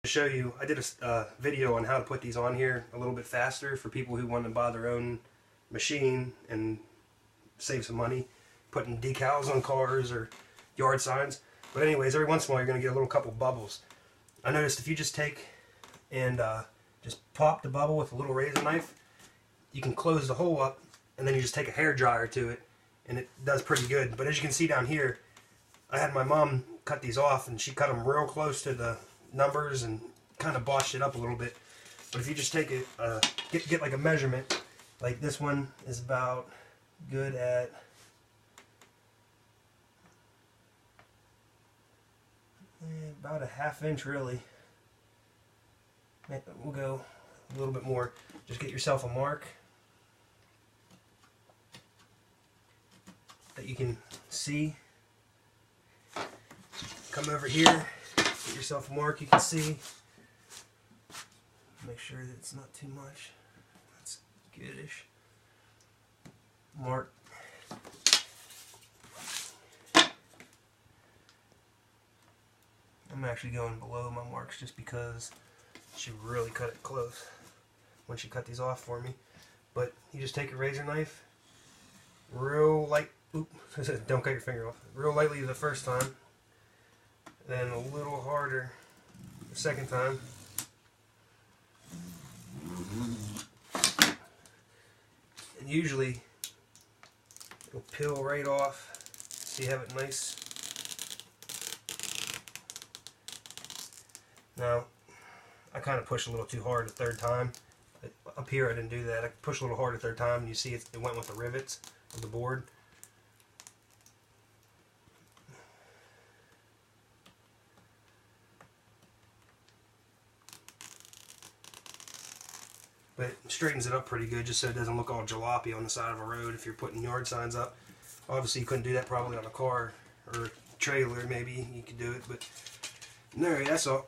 show you, I did a video on how to put these on here a little bit faster for people who want to buy their own machine and save some money putting decals on cars or yard signs. But anyways, every once in a while you're going to get a little couple bubbles. I noticed if you just take and just pop the bubble with a little razor knife, you can close the hole up, and then you just take a hair dryer to it and it does pretty good. But as you can see down here, I had my mom cut these off and she cut them real close to the numbers and kind of botched it up a little bit. But if you just take it, get like a measurement, like this one is about good at about a ½ inch really. We'll go a little bit more. Just get yourself a mark that you can see. Come over here, get yourself a mark you can see. Make sure that it's not too much. That's goodish. Mark. I'm actually going below my marks just because she really cut it close when she cut these off for me. But you just take a razor knife, real light, don't cut your finger off, real lightly the first time, then a little harder the second time. And usually it'll peel right off, so you have it nice. Now, I kind of pushed a little too hard the third time. Up here I didn't do that. I pushed a little hard the third time, and you see it went with the rivets of the board. But it straightens it up pretty good just so it doesn't look all jalopy on the side of a road if you're putting yard signs up. Obviously you couldn't do that probably on a car or a trailer, maybe you could do it, but no, that's all.